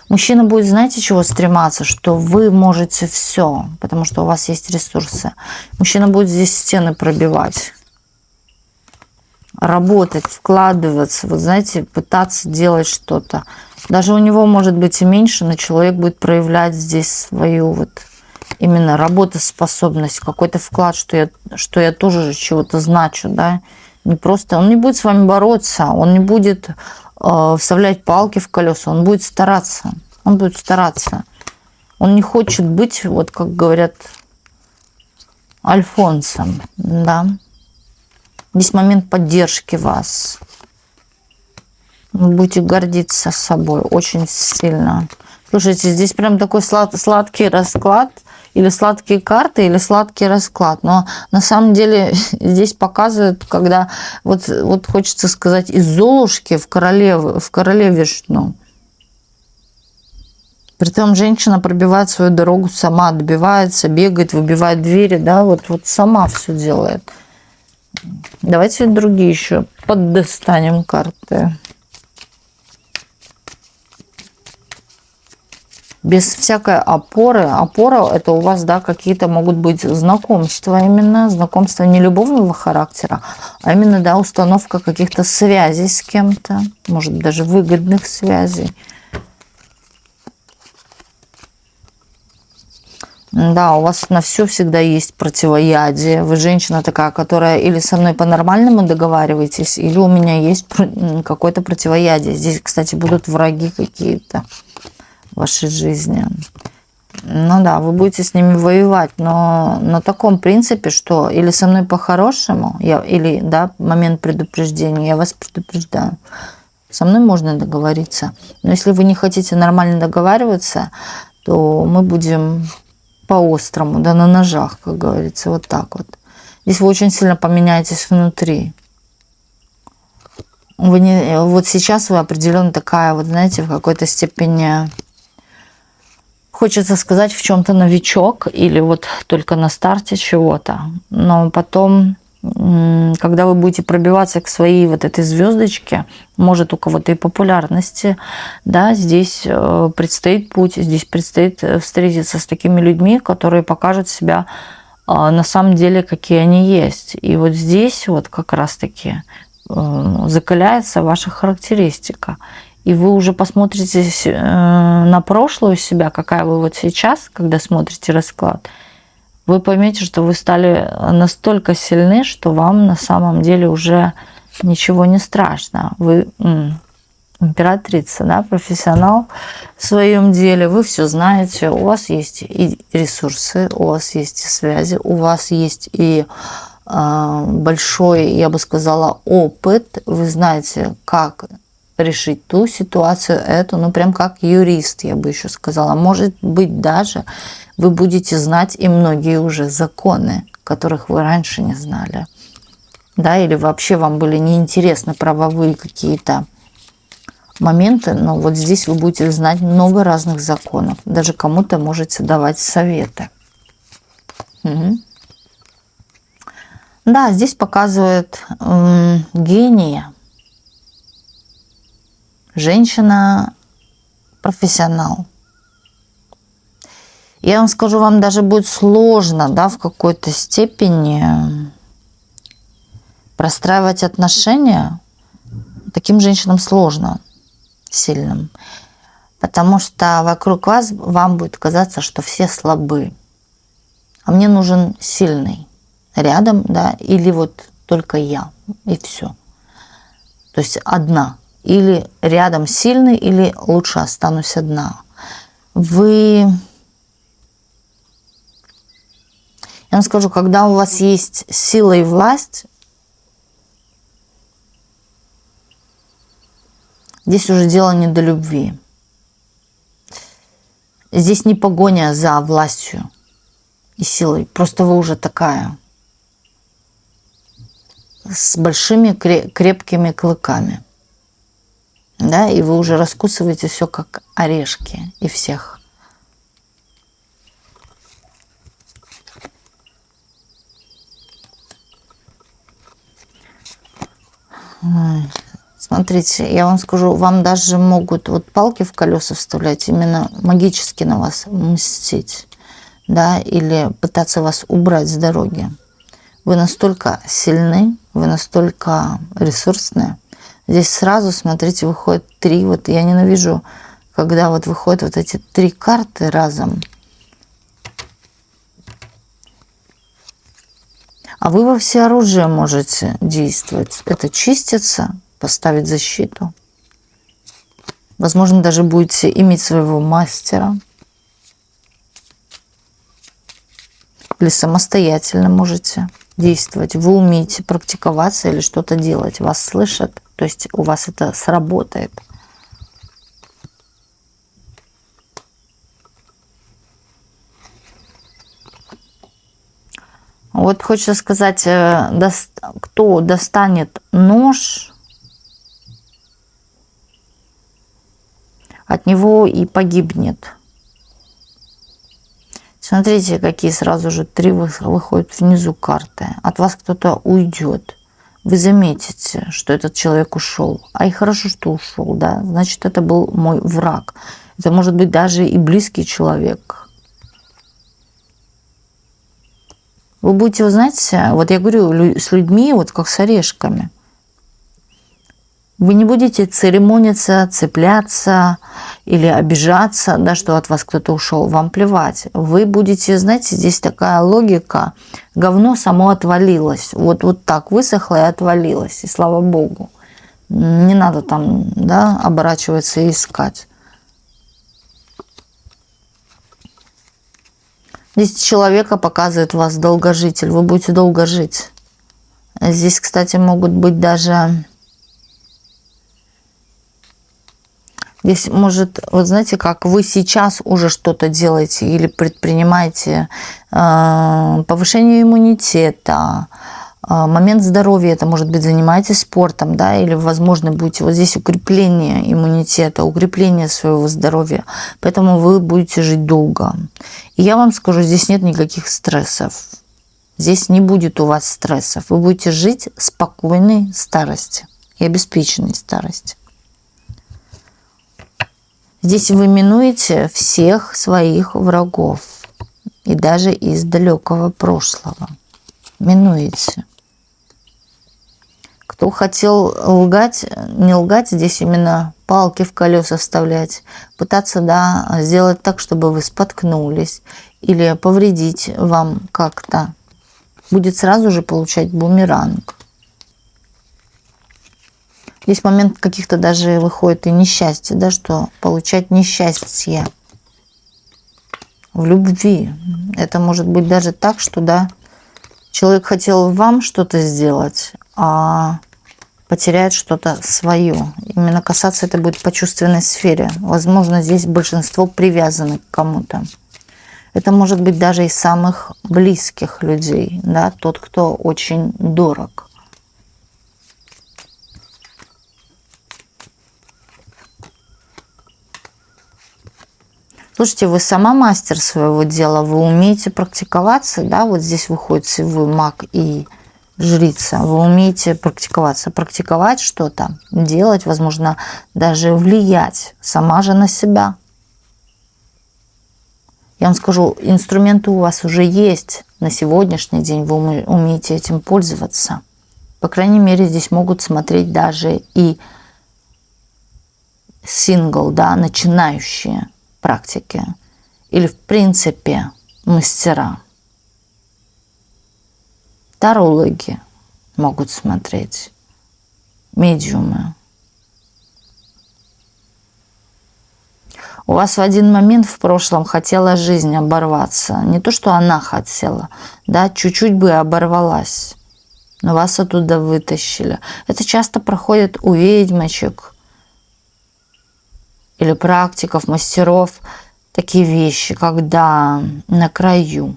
Мужчина будет, знаете, чего стрематься? Что вы можете все, потому что у вас есть ресурсы. Мужчина будет здесь стены пробивать. Работать, вкладываться, вот знаете, пытаться делать что-то. Даже у него может быть и меньше, но человек будет проявлять здесь свою вот именно работоспособность, какой-то вклад, что я тоже чего-то значу, да. Не просто, он не будет с вами бороться, он не будет вставлять палки в колеса, он будет стараться, он будет стараться. Он не хочет быть, вот как говорят, альфонсом, да. Здесь момент поддержки вас. Вы будете гордиться собой очень сильно. Слушайте, здесь прям такой сладкий расклад. или сладкие карты, или сладкий расклад. Но на самом деле здесь показывают, когда вот хочется сказать, из Золушки в королевишну. Притом женщина пробивает свою дорогу сама, добивается, бегает, выбивает двери, да, вот сама все делает. Давайте другие еще поддостанем карты. Без всякой опоры. Опора – это у вас, да, какие-то могут быть знакомства именно. Знакомства не любовного характера, а именно, да, установка каких-то связей с кем-то. Может, даже выгодных связей. Да, у вас на все всегда есть противоядие. Вы женщина такая, которая или со мной по-нормальному договариваетесь, или у меня есть какое-то противоядие. Здесь, кстати, будут враги какие-то в вашей жизни. Ну да, вы будете с ними воевать, но на таком принципе, что или со мной по-хорошему, или, да, момент предупреждения, я вас предупреждаю. Со мной можно договориться. Но если вы не хотите нормально договариваться, то мы будем по-острому, да, на ножах, как говорится, вот так вот. Здесь вы очень сильно поменяетесь внутри. Вот сейчас вы определенно такая, вот знаете, в какой-то степени, хочется сказать, в чем-то новичок или вот только на старте чего-то. Но потом, когда вы будете пробиваться к своей вот этой звездочке, может, у кого-то и популярности, да, здесь предстоит путь, здесь предстоит встретиться с такими людьми, которые покажут себя на самом деле, какие они есть. И вот здесь вот как раз-таки закаляется ваша характеристика. И вы уже посмотрите на прошлую себя, какая вы вот сейчас, когда смотрите расклад, вы поймете, что вы стали настолько сильны, что вам на самом деле уже ничего не страшно. Вы императрица, да, профессионал в своем деле, вы все знаете, у вас есть и ресурсы, у вас есть и связи, у вас есть и большой, я бы сказала, опыт. Вы знаете, как решить ту ситуацию, эту, ну прям как юрист, я бы еще сказала. Может быть, даже вы будете знать и многие уже законы, которых вы раньше не знали. Да, или вообще вам были неинтересны правовые какие-то моменты, но вот здесь вы будете знать много разных законов. Даже кому-то можете давать советы. Угу. Да, здесь показывает гения. Женщина-профессионал. Я вам скажу, вам даже будет сложно, да, в какой-то степени простраивать отношения. Таким женщинам сложно, сильным. Потому что вокруг вас вам будет казаться, что все слабы. А мне нужен сильный рядом, да, или вот только я, и все. То есть одна. Или рядом сильный, или лучше останусь одна. Я вам скажу, когда у вас есть сила и власть, здесь уже дело не до любви. Здесь не погоня за властью и силой. Просто вы уже такая. С большими крепкими клыками. Да, и вы уже раскусываете все как орешки и всех. Смотрите, я вам скажу, вам даже могут вот палки в колеса вставлять, именно магически на вас мстить, да, или пытаться вас убрать с дороги. Вы настолько сильны, вы настолько ресурсные. Здесь сразу, смотрите, выходит 3. Вот я ненавижу, когда вот выходят вот эти 3 карты разом. А вы во всеоружие можете действовать. Это чиститься, поставить защиту. Возможно, даже будете иметь своего мастера. Или самостоятельно можете действовать. Вы умеете практиковаться или что-то делать. Вас слышат. То есть у вас это сработает. Вот хочется сказать, кто достанет нож, от него и погибнет. Смотрите, какие сразу же 3 выходят внизу карты. От вас кто-то уйдет. Вы заметите, что этот человек ушел. А и хорошо, что ушел, да? Значит, это был мой враг. Это может быть даже и близкий человек. Вы будете, вы знаете, вот я говорю, с людьми, вот как с орешками. Вы не будете церемониться, цепляться или обижаться, да, что от вас кто-то ушел. Вам плевать. Вы будете, знаете, здесь такая логика. Говно само отвалилось. Вот так высохло и отвалилось. И слава Богу. Не надо там, да, оборачиваться и искать. Здесь человека показывает вас долгожитель. Вы будете долго жить. Здесь, кстати, могут быть даже... Здесь может, вот знаете, как вы сейчас уже что-то делаете или предпринимаете повышение иммунитета, момент здоровья, это может быть занимаетесь спортом, да, или, возможно, будете вот здесь укрепление иммунитета, укрепление своего здоровья, поэтому вы будете жить долго. И я вам скажу, здесь нет никаких стрессов, здесь не будет у вас стрессов, вы будете жить спокойной старости и обеспеченной старости. Здесь вы минуете всех своих врагов. И даже из далекого прошлого. Минуете. Кто хотел лгать, не лгать, здесь именно палки в колеса вставлять. Пытаться, да, сделать так, чтобы вы споткнулись. Или повредить вам как-то. Будет сразу же получать бумеранг. Здесь момент каких-то даже выходит и несчастья, да, что получать несчастье в любви. Это может быть даже так, что, да, человек хотел вам что-то сделать, а потеряет что-то свое. Именно касаться это будет по чувственной сфере. Возможно, здесь большинство привязаны к кому-то. Это может быть даже из самых близких людей, да, тот, кто очень дорог. Слушайте, вы сама мастер своего дела, вы умеете практиковаться, да, вот здесь выходит сивой маг и жрица, вы умеете практиковаться, практиковать что-то, делать, возможно, даже влиять сама же на себя. Я вам скажу, инструменты у вас уже есть на сегодняшний день, вы умеете этим пользоваться. По крайней мере, здесь могут смотреть даже и сингл, да, начинающие практики или в принципе мастера. Тарологи могут смотреть, медиумы. У вас в один момент в прошлом хотела жизнь оборваться. Не то, что она хотела, да, чуть-чуть бы оборвалась, но вас оттуда вытащили. Это часто проходит у ведьмочек или практиков, мастеров, такие вещи, когда на краю.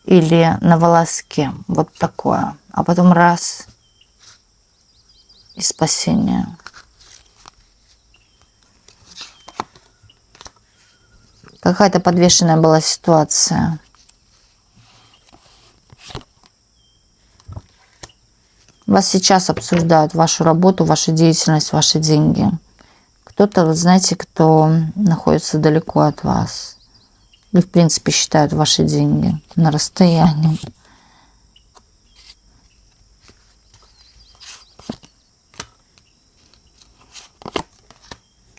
Или на волоске, вот такое. А потом раз и спасение. Какая-то подвешенная была ситуация. Вас сейчас обсуждают, вашу работу, вашу деятельность, ваши деньги. Кто-то, вы знаете, кто находится далеко от вас. И, в принципе, считают ваши деньги на расстоянии.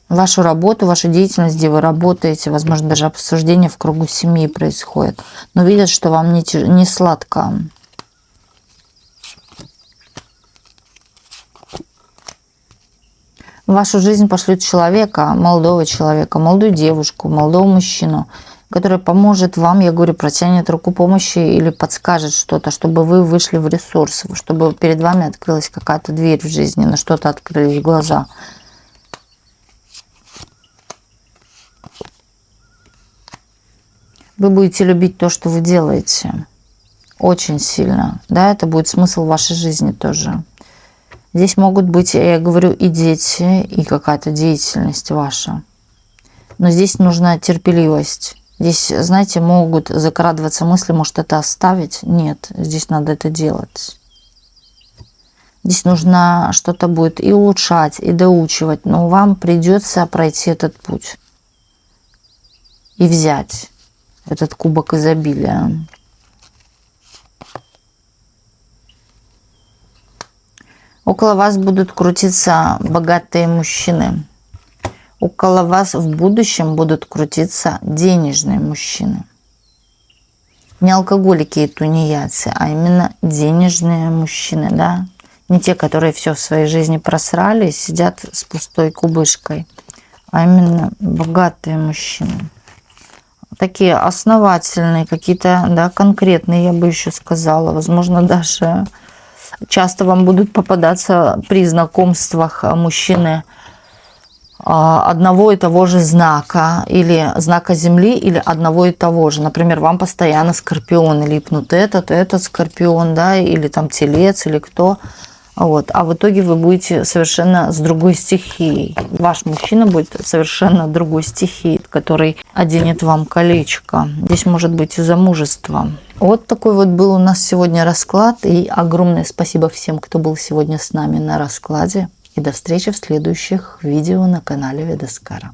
Вашу работу, вашу деятельность, где вы работаете, возможно, даже обсуждение в кругу семьи происходит. Но видят, что вам не сладко. В вашу жизнь пошлют человека, молодую девушку, молодого мужчину, который поможет вам, я говорю, протянет руку помощи или подскажет что-то, чтобы вы вышли в ресурс, чтобы перед вами открылась какая-то дверь в жизни, на что-то открылись глаза. Вы будете любить то, что вы делаете. Очень сильно. Да, это будет смысл вашей жизни тоже. Здесь могут быть, я говорю, и дети, и какая-то деятельность ваша. Но здесь нужна терпеливость. Здесь, знаете, могут закрадываться мысли, может, это оставить. Нет, здесь надо это делать. Здесь нужно что-то будет и улучшать, и доучивать. Но вам придется пройти этот путь. И взять этот кубок изобилия. Около вас будут крутиться богатые мужчины. Около вас в будущем будут крутиться денежные мужчины. Не алкоголики и тунеядцы, а именно денежные мужчины, да? Не те, которые все в своей жизни просрали и сидят с пустой кубышкой, а именно богатые мужчины. Такие основательные, какие-то, да, конкретные, я бы еще сказала. Возможно, даже часто вам будут попадаться при знакомствах мужчины одного и того же знака, или знака Земли, или одного и того же. Например, вам постоянно скорпионы липнут, этот скорпион, да, или там телец, или кто. Вот. А в итоге вы будете совершенно с другой стихией. Ваш мужчина будет совершенно другой стихией, который оденет вам колечко. Здесь может быть и замужество. Вот такой вот был у нас сегодня расклад. И огромное спасибо всем, кто был сегодня с нами на раскладе. И до встречи в следующих видео на канале Ведаскара.